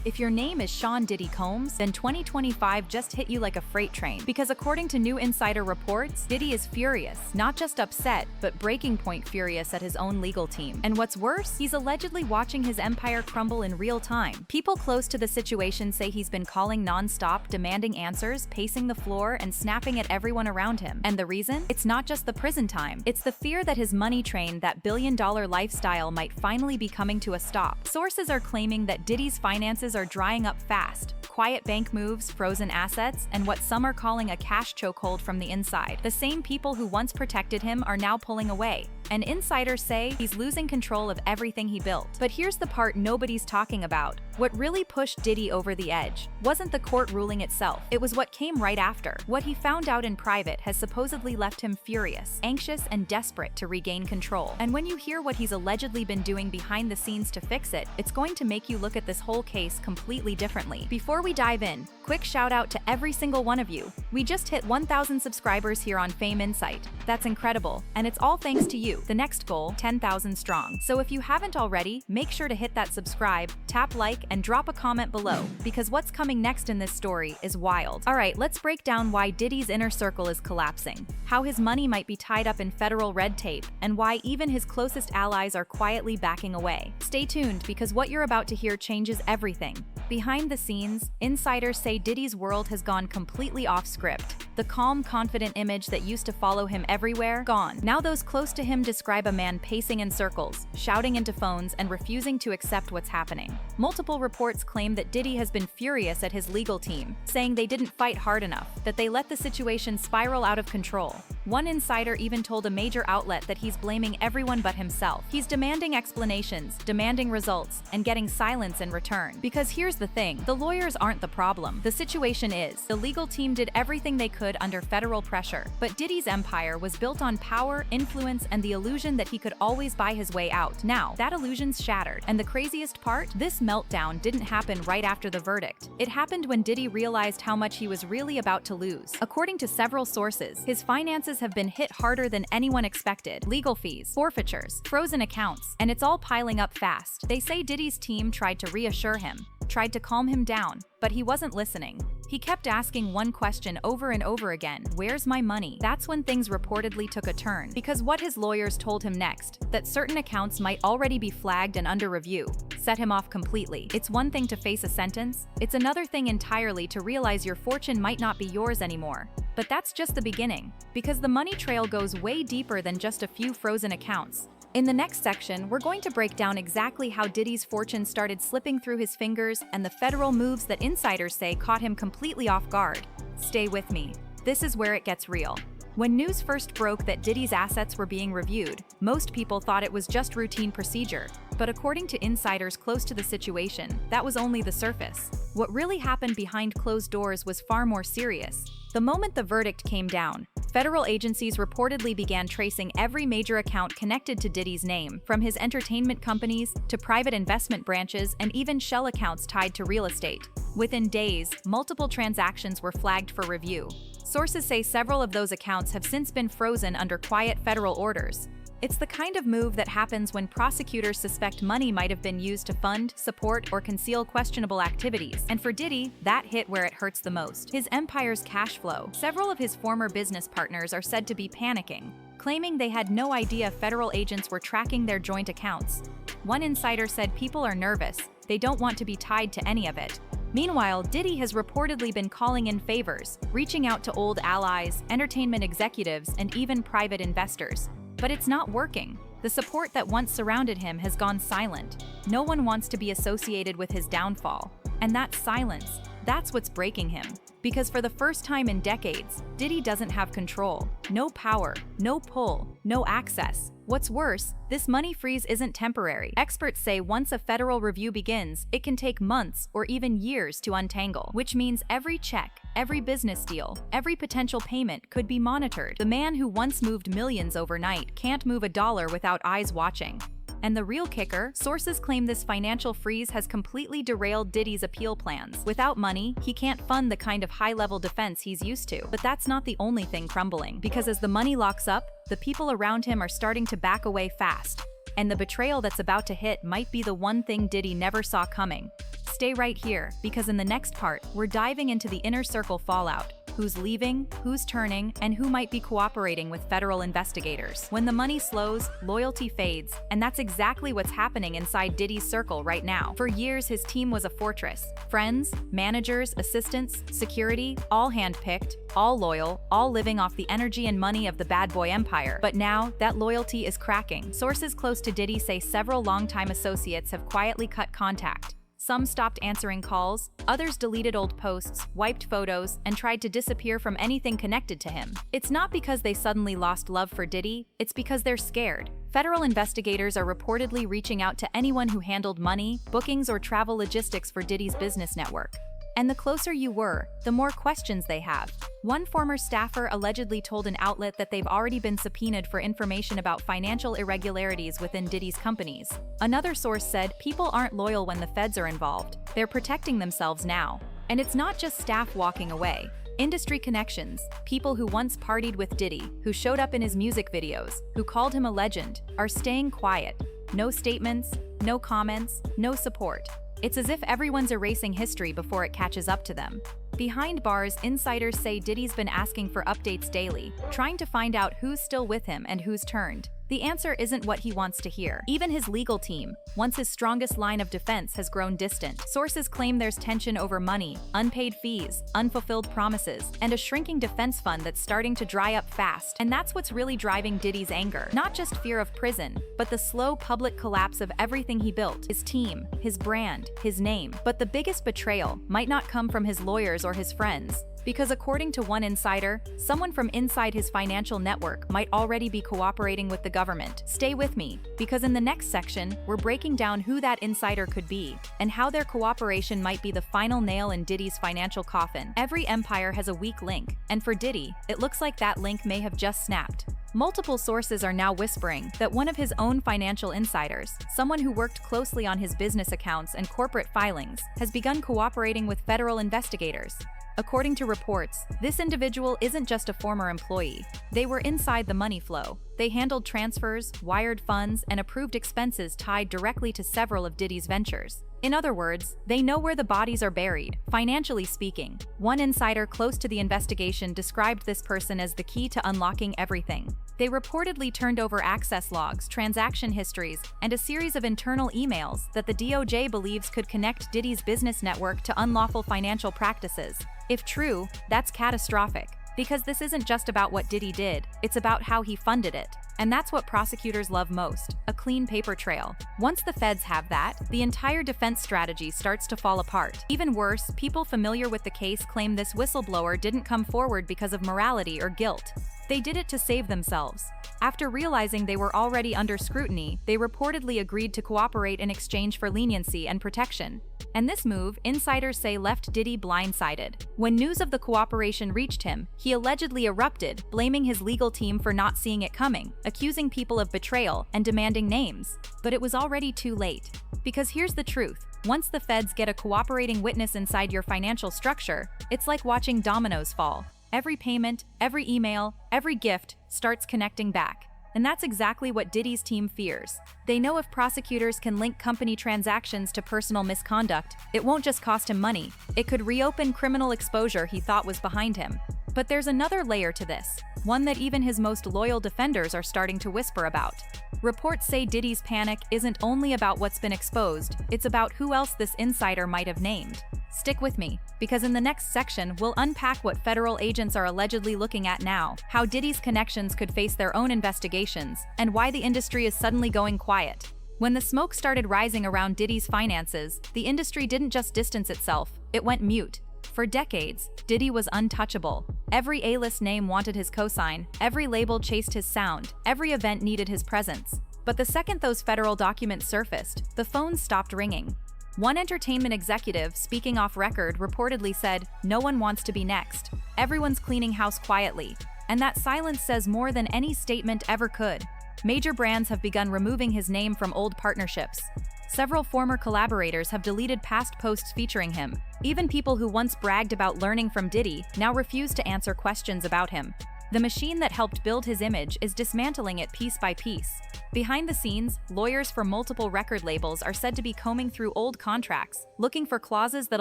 If your name is Sean Diddy Combs, then 2025 just hit you like a freight train. Because according to new insider reports, Diddy is furious, not just upset, but breaking point furious at his own legal team. And what's worse, he's allegedly watching his empire crumble in real time. People close to the situation say he's been calling non-stop, demanding answers, pacing the floor, and snapping at everyone around him. And the reason? It's not just the prison time. It's the fear that his money train, that billion-dollar lifestyle, might finally be coming to a stop. Sources are claiming that Diddy's finances are drying up fast. Quiet bank moves, frozen assets, and what some are calling a cash chokehold from the inside. The same people who once protected him are now pulling away. And insiders say he's losing control of everything he built. But here's the part nobody's talking about. What really pushed Diddy over the edge wasn't the court ruling itself. It was what came right after. What he found out in private has supposedly left him furious, anxious, and desperate to regain control. And when you hear what he's allegedly been doing behind the scenes to fix it, it's going to make you look at this whole case completely differently. Before we dive in, quick shout out to every single one of you. We just hit 1,000 subscribers here on Fame Insight. That's incredible, and it's all thanks to you. The next goal, 10,000 strong. So if you haven't already, make sure to hit that subscribe, tap like, and drop a comment below, because what's coming next in this story is wild. Alright, let's break down why Diddy's inner circle is collapsing, how his money might be tied up in federal red tape, and why even his closest allies are quietly backing away. Stay tuned, because what you're about to hear changes everything. Behind the scenes, insiders say Diddy's world has gone completely off script. The calm, confident image that used to follow him everywhere, gone. Now those close to him describe a man pacing in circles, shouting into phones, and refusing to accept what's happening. Multiple reports claim that Diddy has been furious at his legal team, saying they didn't fight hard enough, that they let the situation spiral out of control. One insider even told a major outlet that he's blaming everyone but himself. He's demanding explanations, demanding results, and getting silence in return. Because here's the thing, the lawyers aren't the problem. The situation is, the legal team did everything they could under federal pressure. But Diddy's empire was built on power, influence, and the illusion that he could always buy his way out. Now, that illusion's shattered. And the craziest part? This meltdown didn't happen right after the verdict. It happened when Diddy realized how much he was really about to lose. According to several sources, his finances have been hit harder than anyone expected. Legal fees, forfeitures, frozen accounts, and it's all piling up fast. They say Diddy's team tried to reassure him, tried to calm him down, but he wasn't listening. He kept asking one question over and over again, "Where's my money?" That's when things reportedly took a turn, because what his lawyers told him next, that certain accounts might already be flagged and under review, set him off completely. It's one thing to face a sentence, it's another thing entirely to realize your fortune might not be yours anymore. But that's just the beginning, because the money trail goes way deeper than just a few frozen accounts. In the next section, we're going to break down exactly how Diddy's fortune started slipping through his fingers and the federal moves that insiders say caught him completely off guard. Stay with me. This is where it gets real. When news first broke that Diddy's assets were being reviewed, most people thought it was just routine procedure. But according to insiders close to the situation, that was only the surface. What really happened behind closed doors was far more serious. The moment the verdict came down, federal agencies reportedly began tracing every major account connected to Diddy's name, from his entertainment companies to private investment branches and even shell accounts tied to real estate. Within days, multiple transactions were flagged for review. Sources say several of those accounts have since been frozen under quiet federal orders. It's the kind of move that happens when prosecutors suspect money might have been used to fund, support, or conceal questionable activities. And for Diddy, that hit where it hurts the most: his empire's cash flow. Several of his former business partners are said to be panicking, claiming they had no idea federal agents were tracking their joint accounts. One insider said people are nervous, they don't want to be tied to any of it. Meanwhile, Diddy has reportedly been calling in favors, reaching out to old allies, entertainment executives, and even private investors. But it's not working. The support that once surrounded him has gone silent. No one wants to be associated with his downfall. And that silence, that's what's breaking him. Because for the first time in decades, Diddy doesn't have control. No power, no pull, no access. What's worse, this money freeze isn't temporary. Experts say once a federal review begins, it can take months or even years to untangle, which means every check, every business deal, every potential payment could be monitored. The man who once moved millions overnight can't move a dollar without eyes watching. And the real kicker, sources claim this financial freeze has completely derailed Diddy's appeal plans. Without money, he can't fund the kind of high-level defense he's used to. But that's not the only thing crumbling, because as the money locks up, the people around him are starting to back away fast. And the betrayal that's about to hit might be the one thing Diddy never saw coming. Stay right here, because in the next part, we're diving into the inner circle fallout. Who's leaving, who's turning, and who might be cooperating with federal investigators. When the money slows, loyalty fades, and that's exactly what's happening inside Diddy's circle right now. For years, his team was a fortress. Friends, managers, assistants, security, all handpicked, all loyal, all living off the energy and money of the bad boy empire. But now, that loyalty is cracking. Sources close to Diddy say several longtime associates have quietly cut contact. Some stopped answering calls, others deleted old posts, wiped photos, and tried to disappear from anything connected to him. It's not because they suddenly lost love for Diddy, it's because they're scared. Federal investigators are reportedly reaching out to anyone who handled money, bookings, or travel logistics for Diddy's business network. And the closer you were, the more questions they have. One former staffer allegedly told an outlet that they've already been subpoenaed for information about financial irregularities within Diddy's companies. Another source said people aren't loyal when the feds are involved. They're protecting themselves now. And it's not just staff walking away. Industry connections, people who once partied with Diddy, who showed up in his music videos, who called him a legend, are staying quiet. No statements, no comments, no support. It's as if everyone's erasing history before it catches up to them. Behind bars, insiders say Diddy's been asking for updates daily, trying to find out who's still with him and who's turned. The answer isn't what he wants to hear. Even his legal team, once his strongest line of defense, has grown distant. Sources claim there's tension over money, unpaid fees, unfulfilled promises, and a shrinking defense fund that's starting to dry up fast. And that's what's really driving Diddy's anger. Not just fear of prison, but the slow public collapse of everything he built. His team, his brand, his name. But the biggest betrayal might not come from his lawyers or his friends. Because according to one insider, someone from inside his financial network might already be cooperating with the government. Stay with me, because in the next section, we're breaking down who that insider could be, and how their cooperation might be the final nail in Diddy's financial coffin. Every empire has a weak link, and for Diddy, it looks like that link may have just snapped. Multiple sources are now whispering that one of his own financial insiders, someone who worked closely on his business accounts and corporate filings, has begun cooperating with federal investigators. According to reports, this individual isn't just a former employee. They were inside the money flow. They handled transfers, wired funds, and approved expenses tied directly to several of Diddy's ventures. In other words, they know where the bodies are buried, financially speaking. One insider close to the investigation described this person as the key to unlocking everything. They reportedly turned over access logs, transaction histories, and a series of internal emails that the DOJ believes could connect Diddy's business network to unlawful financial practices. If true, that's catastrophic. Because this isn't just about what Diddy did, it's about how he funded it. And that's what prosecutors love most, a clean paper trail. Once the feds have that, the entire defense strategy starts to fall apart. Even worse, people familiar with the case claim this whistleblower didn't come forward because of morality or guilt. They did it to save themselves. After realizing they were already under scrutiny, they reportedly agreed to cooperate in exchange for leniency and protection. And this move, insiders say, left Diddy blindsided. When news of the cooperation reached him, he allegedly erupted, blaming his legal team for not seeing it coming, accusing people of betrayal, and demanding names. But it was already too late. Because here's the truth. Once the feds get a cooperating witness inside your financial structure, it's like watching dominoes fall. Every payment, every email, every gift starts connecting back. And that's exactly what Diddy's team fears. They know if prosecutors can link company transactions to personal misconduct, it won't just cost him money. It could reopen criminal exposure he thought was behind him. But there's another layer to this, one that even his most loyal defenders are starting to whisper about. Reports say Diddy's panic isn't only about what's been exposed, it's about who else this insider might have named. Stick with me, because in the next section, we'll unpack what federal agents are allegedly looking at now, how Diddy's connections could face their own investigations, and why the industry is suddenly going quiet. When the smoke started rising around Diddy's finances, the industry didn't just distance itself, it went mute. For decades, Diddy was untouchable. Every A-list name wanted his cosign, every label chased his sound, every event needed his presence. But the second those federal documents surfaced, the phones stopped ringing. One entertainment executive, speaking off record, reportedly said, "No one wants to be next. Everyone's cleaning house quietly." And that silence says more than any statement ever could. Major brands have begun removing his name from old partnerships. Several former collaborators have deleted past posts featuring him. Even people who once bragged about learning from Diddy now refuse to answer questions about him. The machine that helped build his image is dismantling it piece by piece. Behind the scenes, lawyers for multiple record labels are said to be combing through old contracts, looking for clauses that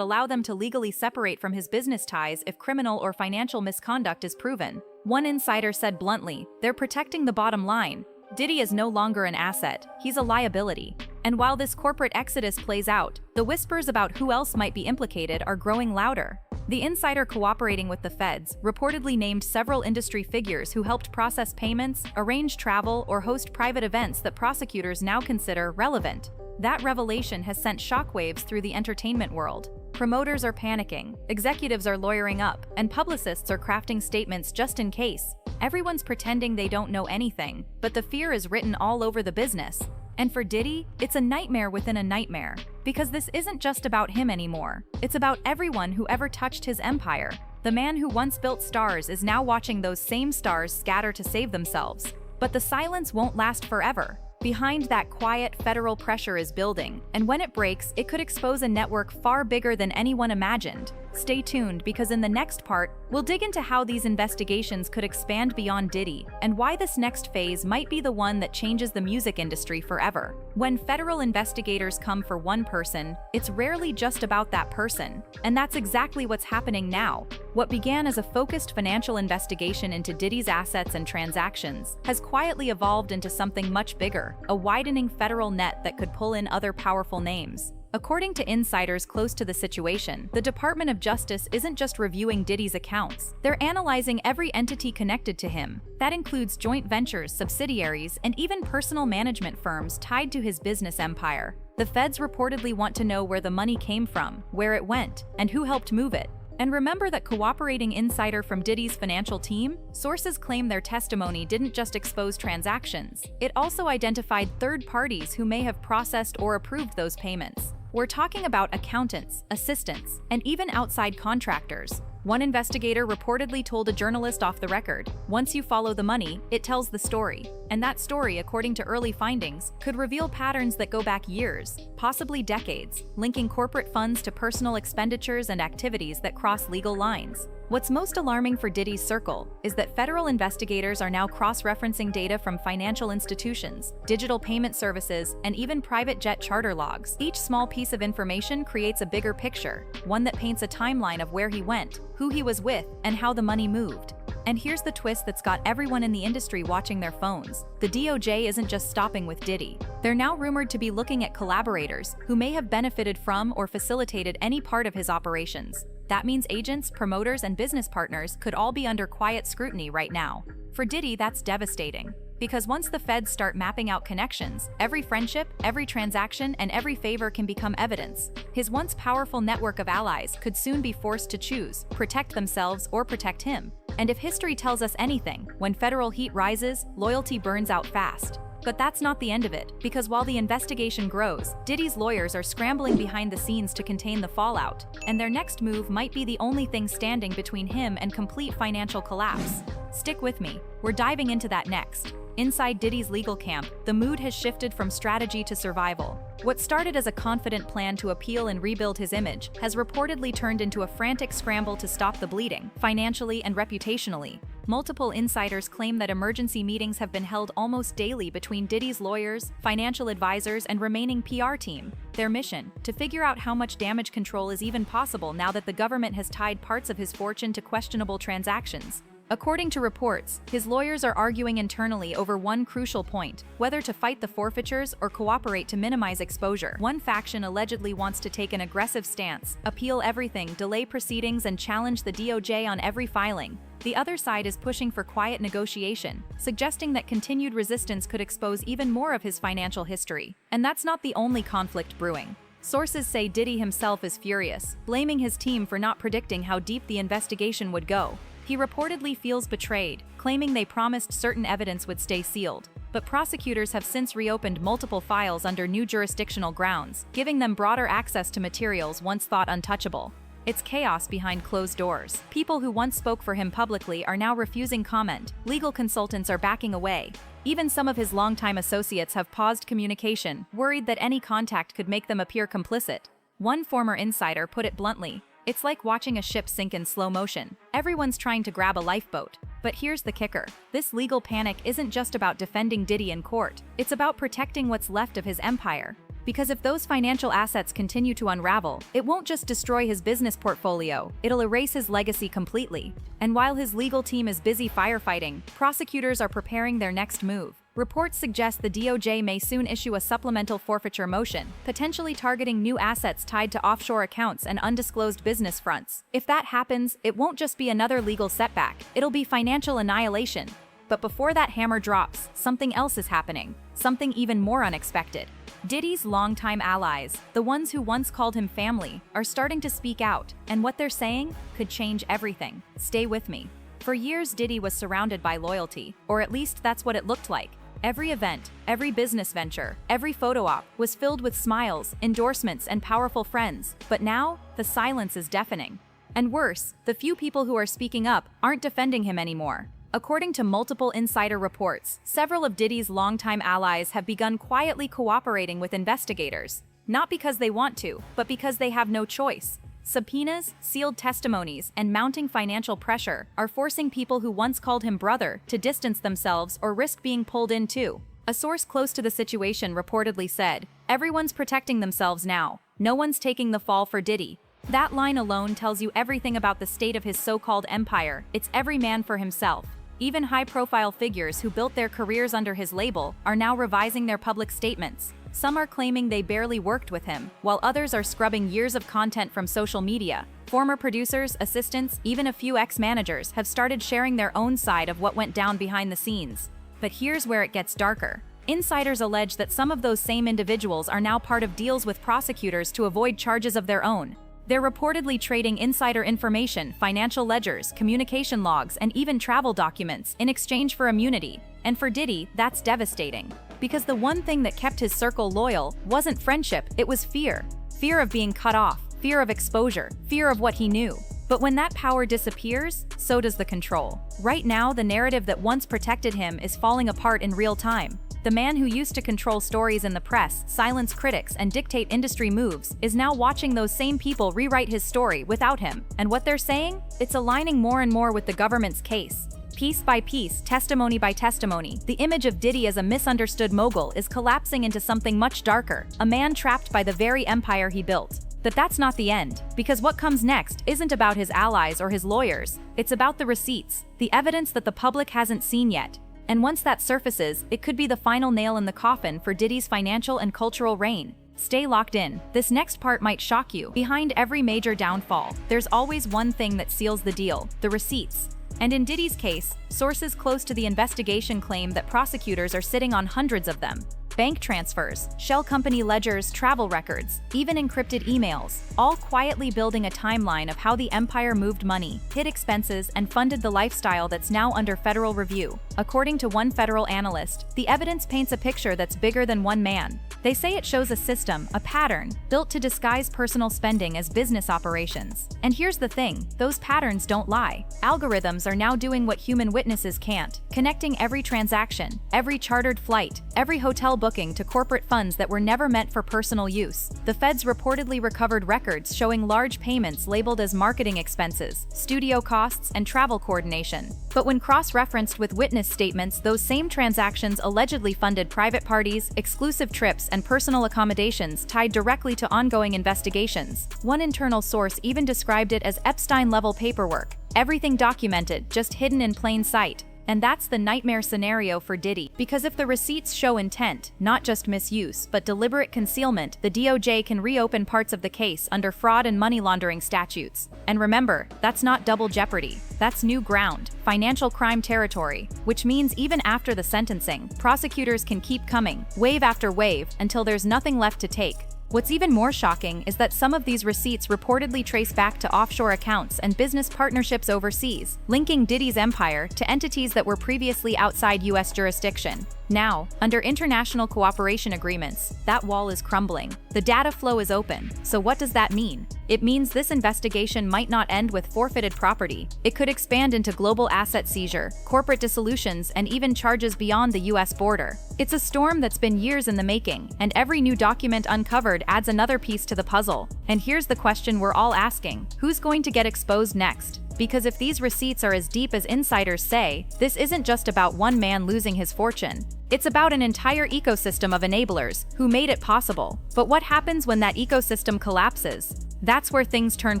allow them to legally separate from his business ties if criminal or financial misconduct is proven. One insider said bluntly, "They're protecting the bottom line. Diddy is no longer an asset, he's a liability." And while this corporate exodus plays out, the whispers about who else might be implicated are growing louder. The insider cooperating with the feds reportedly named several industry figures who helped process payments, arrange travel, or host private events that prosecutors now consider relevant. That revelation has sent shockwaves through the entertainment world. Promoters are panicking, executives are lawyering up, and publicists are crafting statements just in case. Everyone's pretending they don't know anything, but the fear is written all over the business. And for Diddy, it's a nightmare within a nightmare. Because this isn't just about him anymore. It's about everyone who ever touched his empire. The man who once built stars is now watching those same stars scatter to save themselves. But the silence won't last forever. Behind that quiet, federal pressure is building, and when it breaks, it could expose a network far bigger than anyone imagined. Stay tuned, because in the next part, we'll dig into how these investigations could expand beyond Diddy, and why this next phase might be the one that changes the music industry forever. When federal investigators come for one person, it's rarely just about that person, and that's exactly what's happening now. What began as a focused financial investigation into Diddy's assets and transactions has quietly evolved into something much bigger, a widening federal net that could pull in other powerful names. According to insiders close to the situation, the Department of Justice isn't just reviewing Diddy's accounts. They're analyzing every entity connected to him. That includes joint ventures, subsidiaries, and even personal management firms tied to his business empire. The feds reportedly want to know where the money came from, where it went, and who helped move it. And remember that cooperating insider from Diddy's financial team? Sources claim their testimony didn't just expose transactions. It also identified third parties who may have processed or approved those payments. We're talking about accountants, assistants, and even outside contractors. One investigator reportedly told a journalist off the record, "Once you follow the money, it tells the story." And that story, according to early findings, could reveal patterns that go back years, possibly decades, linking corporate funds to personal expenditures and activities that cross legal lines. What's most alarming for Diddy's circle is that federal investigators are now cross-referencing data from financial institutions, digital payment services, and even private jet charter logs. Each small piece of information creates a bigger picture, one that paints a timeline of where he went, who he was with, and how the money moved. And here's the twist that's got everyone in the industry watching their phones. The DOJ isn't just stopping with Diddy. They're now rumored to be looking at collaborators who may have benefited from or facilitated any part of his operations. That means agents, promoters, and business partners could all be under quiet scrutiny right now. For Diddy, that's devastating. Because once the feds start mapping out connections, every friendship, every transaction, and every favor can become evidence. His once powerful network of allies could soon be forced to choose, protect themselves or protect him. And if history tells us anything, when federal heat rises, loyalty burns out fast. But that's not the end of it, because while the investigation grows, Diddy's lawyers are scrambling behind the scenes to contain the fallout, and their next move might be the only thing standing between him and complete financial collapse. Stick with me, we're diving into that next. Inside Diddy's legal camp, the mood has shifted from strategy to survival. What started as a confident plan to appeal and rebuild his image has reportedly turned into a frantic scramble to stop the bleeding, financially and reputationally. Multiple insiders claim that emergency meetings have been held almost daily between Diddy's lawyers, financial advisors, and remaining PR team. Their mission: to figure out how much damage control is even possible now that the government has tied parts of his fortune to questionable transactions. According to reports, his lawyers are arguing internally over one crucial point: whether to fight the forfeitures or cooperate to minimize exposure. One faction allegedly wants to take an aggressive stance, appeal everything, delay proceedings, and challenge the DOJ on every filing. The other side is pushing for quiet negotiation, suggesting that continued resistance could expose even more of his financial history. And that's not the only conflict brewing. Sources say Diddy himself is furious, blaming his team for not predicting how deep the investigation would go. He reportedly feels betrayed, claiming they promised certain evidence would stay sealed. But prosecutors have since reopened multiple files under new jurisdictional grounds, giving them broader access to materials once thought untouchable. It's chaos behind closed doors. People who once spoke for him publicly are now refusing comment. Legal consultants are backing away. Even some of his longtime associates have paused communication, worried that any contact could make them appear complicit. One former insider put it bluntly: "It's like watching a ship sink in slow motion. Everyone's trying to grab a lifeboat." But here's the kicker. This legal panic isn't just about defending Diddy in court. It's about protecting what's left of his empire. Because if those financial assets continue to unravel, it won't just destroy his business portfolio, it'll erase his legacy completely. And while his legal team is busy firefighting, prosecutors are preparing their next move. Reports suggest the DOJ may soon issue a supplemental forfeiture motion, potentially targeting new assets tied to offshore accounts and undisclosed business fronts. If that happens, it won't just be another legal setback, it'll be financial annihilation. But before that hammer drops, something else is happening, something even more unexpected. Diddy's longtime allies, the ones who once called him family, are starting to speak out, and what they're saying could change everything. Stay with me. For years, Diddy was surrounded by loyalty, or at least that's what it looked like. Every event, every business venture, every photo op was filled with smiles, endorsements, and powerful friends. But now, the silence is deafening. And worse, the few people who are speaking up aren't defending him anymore. According to multiple insider reports, several of Diddy's longtime allies have begun quietly cooperating with investigators. Not because they want to, but because they have no choice. Subpoenas, sealed testimonies, and mounting financial pressure are forcing people who once called him brother to distance themselves or risk being pulled in too. A source close to the situation reportedly said, "Everyone's protecting themselves now. No one's taking the fall for Diddy." That line alone tells you everything about the state of his so-called empire. It's every man for himself. Even high-profile figures who built their careers under his label are now revising their public statements. Some are claiming they barely worked with him, while others are scrubbing years of content from social media. Former producers, assistants, even a few ex-managers have started sharing their own side of what went down behind the scenes. But here's where it gets darker. Insiders allege that some of those same individuals are now part of deals with prosecutors to avoid charges of their own. They're reportedly trading insider information, financial ledgers, communication logs, and even travel documents in exchange for immunity. And for Diddy, that's devastating. Because the one thing that kept his circle loyal wasn't friendship, it was fear. Fear of being cut off, fear of exposure, fear of what he knew. But when that power disappears, so does the control. Right now, the narrative that once protected him is falling apart in real time. The man who used to control stories in the press, silence critics, and dictate industry moves is now watching those same people rewrite his story without him. And what they're saying? It's aligning more and more with the government's case. Piece by piece, testimony by testimony, the image of Diddy as a misunderstood mogul is collapsing into something much darker, a man trapped by the very empire he built. But that's not the end, because what comes next isn't about his allies or his lawyers, it's about the receipts, the evidence that the public hasn't seen yet. And once that surfaces, it could be the final nail in the coffin for Diddy's financial and cultural reign. Stay locked in. This next part might shock you. Behind every major downfall, there's always one thing that seals the deal: the receipts. And in Diddy's case, sources close to the investigation claim that prosecutors are sitting on hundreds of them. Bank transfers, shell company ledgers, travel records, even encrypted emails, all quietly building a timeline of how the empire moved money, hid expenses, and funded the lifestyle that's now under federal review. According to one federal analyst, the evidence paints a picture that's bigger than one man. They say it shows a system, a pattern, built to disguise personal spending as business operations. And here's the thing, those patterns don't lie. Algorithms are now doing what human witnesses can't, connecting every transaction, every chartered flight, every hotel booking to corporate funds that were never meant for personal use. The feds reportedly recovered records showing large payments labeled as marketing expenses, studio costs, and travel coordination. But when cross-referenced with witness statements, those same transactions allegedly funded private parties, exclusive trips, and personal accommodations tied directly to ongoing investigations. One internal source even described it as Epstein-level paperwork. Everything documented, just hidden in plain sight. And that's the nightmare scenario for Diddy. Because if the receipts show intent, not just misuse, but deliberate concealment, the DOJ can reopen parts of the case under fraud and money laundering statutes. And remember, that's not double jeopardy. That's new ground, financial crime territory, which means even after the sentencing, prosecutors can keep coming, wave after wave, until there's nothing left to take. What's even more shocking is that some of these receipts reportedly trace back to offshore accounts and business partnerships overseas, linking Diddy's empire to entities that were previously outside U.S. jurisdiction. Now, under international cooperation agreements, that wall is crumbling. The data flow is open. So what does that mean? It means this investigation might not end with forfeited property. It could expand into global asset seizure, corporate dissolutions, and even charges beyond the US border. It's a storm that's been years in the making, and every new document uncovered adds another piece to the puzzle. And here's the question we're all asking: who's going to get exposed next? Because if these receipts are as deep as insiders say, this isn't just about one man losing his fortune. It's about an entire ecosystem of enablers who made it possible. But what happens when that ecosystem collapses? That's where things turn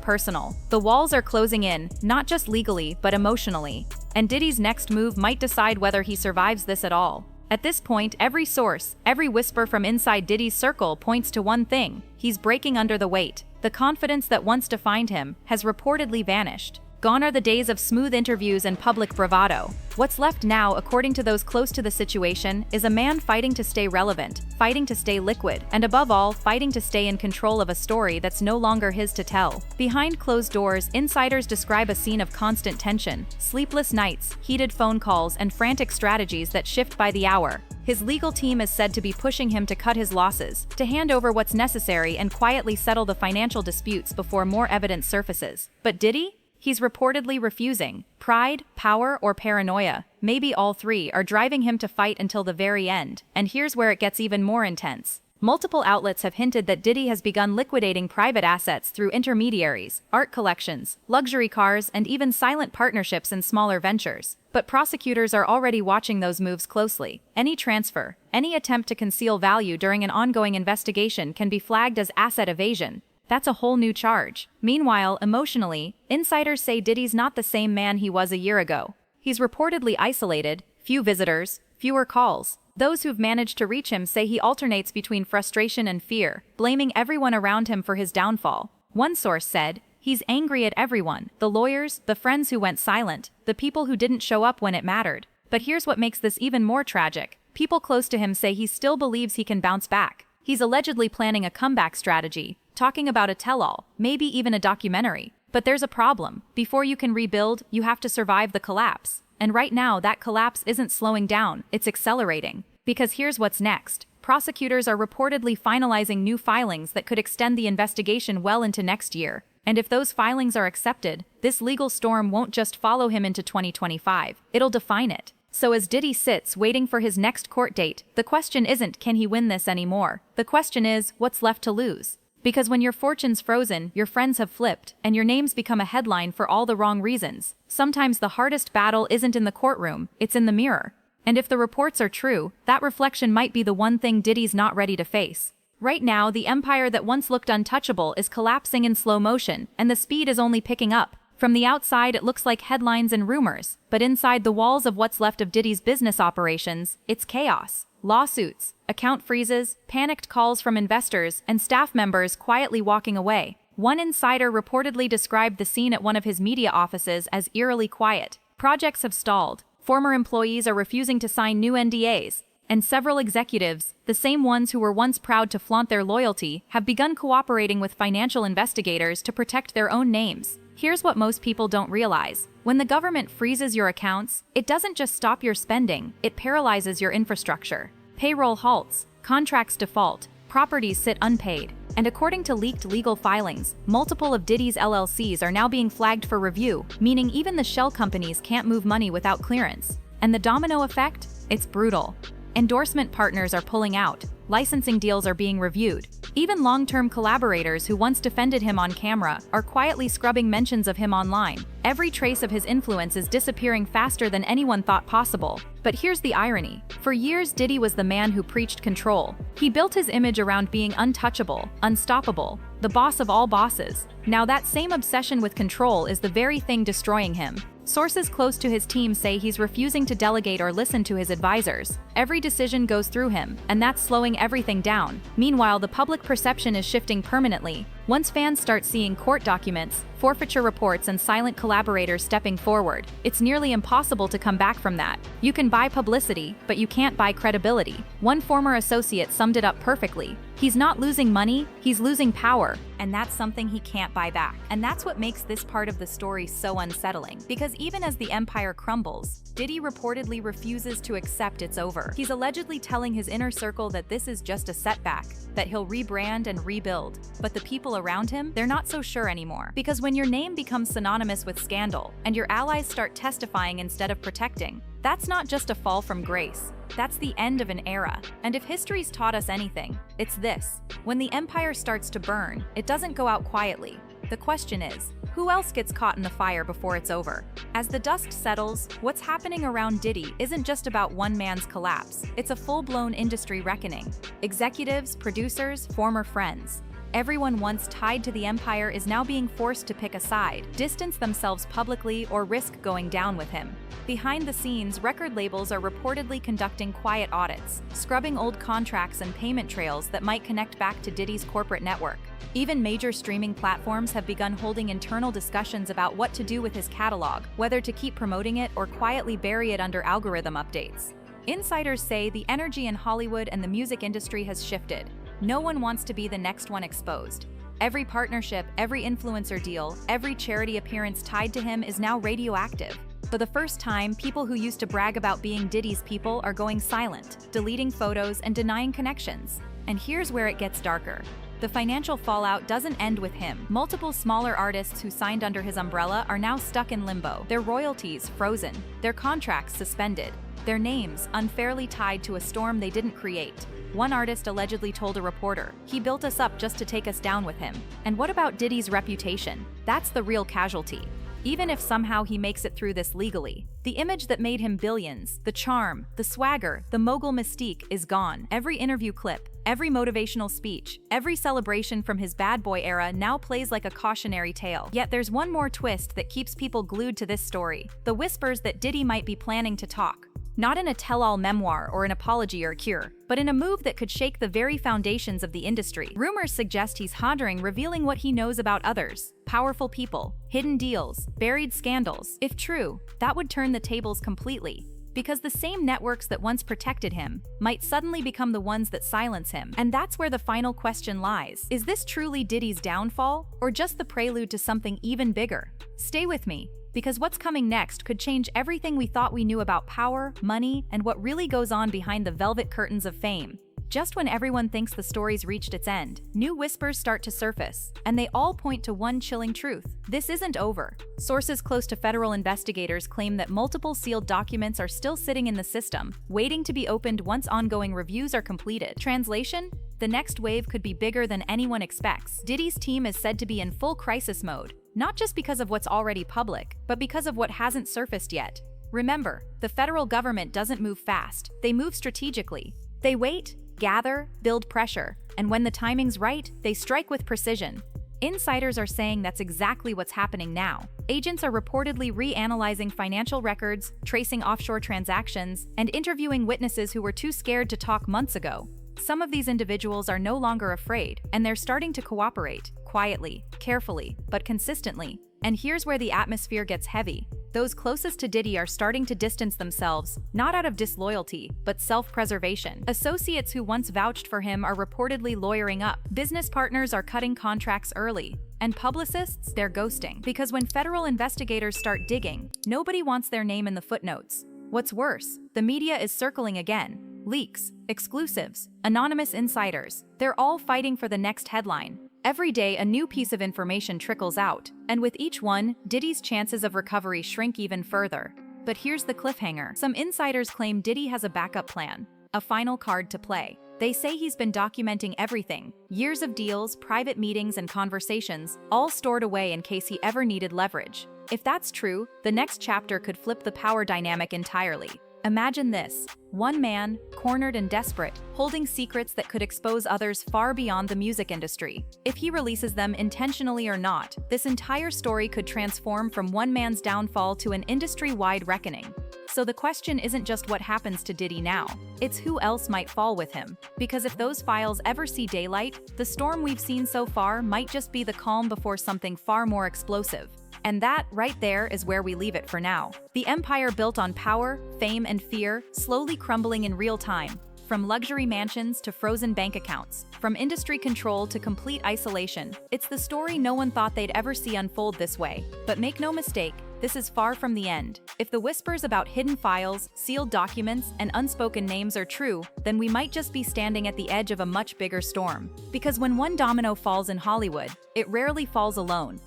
personal. The walls are closing in, not just legally, but emotionally. And Diddy's next move might decide whether he survives this at all. At this point, every source, every whisper from inside Diddy's circle points to one thing: he's breaking under the weight. The confidence that once defined him has reportedly vanished. Gone are the days of smooth interviews and public bravado. What's left now, according to those close to the situation, is a man fighting to stay relevant, fighting to stay liquid, and above all, fighting to stay in control of a story that's no longer his to tell. Behind closed doors, insiders describe a scene of constant tension, sleepless nights, heated phone calls, and frantic strategies that shift by the hour. His legal team is said to be pushing him to cut his losses, to hand over what's necessary and quietly settle the financial disputes before more evidence surfaces. But Diddy? He's reportedly refusing. Pride, power, or paranoia, maybe all three, are driving him to fight until the very end. And here's where it gets even more intense. Multiple outlets have hinted that Diddy has begun liquidating private assets through intermediaries, art collections, luxury cars, and even silent partnerships in smaller ventures. But prosecutors are already watching those moves closely. Any transfer, any attempt to conceal value during an ongoing investigation can be flagged as asset evasion. That's a whole new charge. Meanwhile, emotionally, insiders say Diddy's not the same man he was a year ago. He's reportedly isolated, few visitors, fewer calls. Those who've managed to reach him say he alternates between frustration and fear, blaming everyone around him for his downfall. One source said, he's angry at everyone: the lawyers, the friends who went silent, the people who didn't show up when it mattered. But here's what makes this even more tragic. People close to him say he still believes he can bounce back. He's allegedly planning a comeback strategy, talking about a tell-all, maybe even a documentary. But there's a problem. Before you can rebuild, you have to survive the collapse. And right now, that collapse isn't slowing down, it's accelerating. Because here's what's next. Prosecutors are reportedly finalizing new filings that could extend the investigation well into next year. And if those filings are accepted, this legal storm won't just follow him into 2025, it'll define it. So as Diddy sits waiting for his next court date, the question isn't, can he win this anymore? The question is, what's left to lose? Because when your fortune's frozen, your friends have flipped, and your names become a headline for all the wrong reasons, sometimes the hardest battle isn't in the courtroom, it's in the mirror. And if the reports are true, that reflection might be the one thing Diddy's not ready to face. Right now, the empire that once looked untouchable is collapsing in slow motion, and the speed is only picking up. From the outside, it looks like headlines and rumors, but inside the walls of what's left of Diddy's business operations, it's chaos. Lawsuits, account freezes, panicked calls from investors, and staff members quietly walking away. One insider reportedly described the scene at one of his media offices as eerily quiet. Projects have stalled, former employees are refusing to sign new NDAs, and several executives, the same ones who were once proud to flaunt their loyalty, have begun cooperating with financial investigators to protect their own names. Here's what most people don't realize. When the government freezes your accounts, it doesn't just stop your spending, it paralyzes your infrastructure. Payroll halts, contracts default, properties sit unpaid. And according to leaked legal filings, multiple of Diddy's LLCs are now being flagged for review, meaning even the shell companies can't move money without clearance. And the domino effect? It's brutal. Endorsement partners are pulling out, licensing deals are being reviewed. Even long-term collaborators who once defended him on camera are quietly scrubbing mentions of him online. Every trace of his influence is disappearing faster than anyone thought possible. But here's the irony. For years, Diddy was the man who preached control. He built his image around being untouchable, unstoppable, the boss of all bosses. Now that same obsession with control is the very thing destroying him. Sources close to his team say he's refusing to delegate or listen to his advisors. Every decision goes through him, and that's slowing everything down. Meanwhile, the public perception is shifting permanently. Once fans start seeing court documents, forfeiture reports, and silent collaborators stepping forward, it's nearly impossible to come back from that. You can buy publicity, but you can't buy credibility. One former associate summed it up perfectly. He's not losing money, he's losing power, and that's something he can't buy back. And that's what makes this part of the story so unsettling, because even as the empire crumbles, Diddy reportedly refuses to accept it's over. He's allegedly telling his inner circle that this is just a setback, that he'll rebrand and rebuild. But the people around him, they're not so sure anymore. Because when your name becomes synonymous with scandal, and your allies start testifying instead of protecting, that's not just a fall from grace. That's the end of an era. And if history's taught us anything, it's this. When the empire starts to burn, it doesn't go out quietly. The question is, who else gets caught in the fire before it's over? As the dust settles, what's happening around Diddy isn't just about one man's collapse. It's a full-blown industry reckoning. Executives, producers, former friends. Everyone once tied to the empire is now being forced to pick a side, distance themselves publicly, or risk going down with him. Behind the scenes, record labels are reportedly conducting quiet audits, scrubbing old contracts and payment trails that might connect back to Diddy's corporate network. Even major streaming platforms have begun holding internal discussions about what to do with his catalog, whether to keep promoting it or quietly bury it under algorithm updates. Insiders say the energy in Hollywood and the music industry has shifted. No one wants to be the next one exposed. Every partnership, every influencer deal, every charity appearance tied to him is now radioactive. For the first time, people who used to brag about being Diddy's people are going silent, deleting photos and denying connections. And here's where it gets darker. The financial fallout doesn't end with him. Multiple smaller artists who signed under his umbrella are now stuck in limbo, their royalties frozen, their contracts suspended, their names unfairly tied to a storm they didn't create. One artist allegedly told a reporter, "He built us up just to take us down with him." And what about Diddy's reputation? That's the real casualty. Even if somehow he makes it through this legally, the image that made him billions, the charm, the swagger, the mogul mystique is gone. Every interview clip, every motivational speech, every celebration from his bad boy era now plays like a cautionary tale. Yet there's one more twist that keeps people glued to this story: the whispers that Diddy might be planning to talk. Not in a tell-all memoir or an apology or cure, but in a move that could shake the very foundations of the industry. Rumors suggest he's pondering revealing what he knows about others, powerful people, hidden deals, buried scandals. If true, that would turn the tables completely. Because the same networks that once protected him might suddenly become the ones that silence him. And that's where the final question lies. Is this truly Diddy's downfall, or just the prelude to something even bigger? Stay with me, because what's coming next could change everything we thought we knew about power, money, and what really goes on behind the velvet curtains of fame. Just when everyone thinks the story's reached its end, new whispers start to surface, and they all point to one chilling truth: this isn't over. Sources close to federal investigators claim that multiple sealed documents are still sitting in the system, waiting to be opened once ongoing reviews are completed. Translation? The next wave could be bigger than anyone expects. Diddy's team is said to be in full crisis mode, not just because of what's already public, but because of what hasn't surfaced yet. Remember, the federal government doesn't move fast, they move strategically. They wait, gather, build pressure, and when the timing's right, they strike with precision. Insiders are saying that's exactly what's happening now. Agents are reportedly reanalyzing financial records, tracing offshore transactions, and interviewing witnesses who were too scared to talk months ago. Some of these individuals are no longer afraid, and they're starting to cooperate, quietly, carefully, but consistently. And here's where the atmosphere gets heavy. Those closest to Diddy are starting to distance themselves, not out of disloyalty, but self-preservation. Associates who once vouched for him are reportedly lawyering up. Business partners are cutting contracts early. And publicists, they're ghosting. Because when federal investigators start digging, nobody wants their name in the footnotes. What's worse, the media is circling again. Leaks, exclusives, anonymous insiders, they're all fighting for the next headline. Every day, a new piece of information trickles out, and with each one, Diddy's chances of recovery shrink even further. But here's the cliffhanger. Some insiders claim Diddy has a backup plan, a final card to play. They say he's been documenting everything, years of deals, private meetings, and conversations, all stored away in case he ever needed leverage. If that's true, the next chapter could flip the power dynamic entirely. Imagine this: one man, cornered and desperate, holding secrets that could expose others far beyond the music industry. If he releases them intentionally or not, this entire story could transform from one man's downfall to an industry-wide reckoning. So the question isn't just what happens to Diddy now, it's who else might fall with him. Because if those files ever see daylight, the storm we've seen so far might just be the calm before something far more explosive. And that, right there, is where we leave it for now. The empire built on power, fame, and fear, slowly crumbling in real time. From luxury mansions to frozen bank accounts, from industry control to complete isolation, it's the story no one thought they'd ever see unfold this way. But make no mistake, this is far from the end. If the whispers about hidden files, sealed documents, and unspoken names are true, then we might just be standing at the edge of a much bigger storm. Because when one domino falls in Hollywood, it rarely falls alone.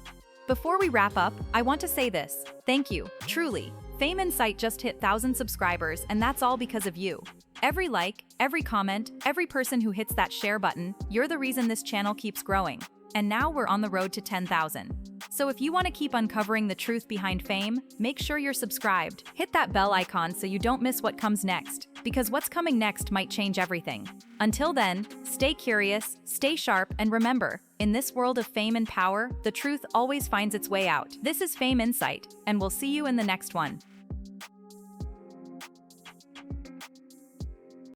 Before we wrap up, I want to say this. Thank you, truly. Fame Insight just hit 1,000 subscribers, and that's all because of you. Every like, every comment, every person who hits that share button, you're the reason this channel keeps growing. And now we're on the road to 10,000. So if you want to keep uncovering the truth behind fame, make sure you're subscribed. Hit that bell icon so you don't miss what comes next, because what's coming next might change everything. Until then, stay curious, stay sharp, and remember, in this world of fame and power, the truth always finds its way out. This is Fame Insight, and we'll see you in the next one.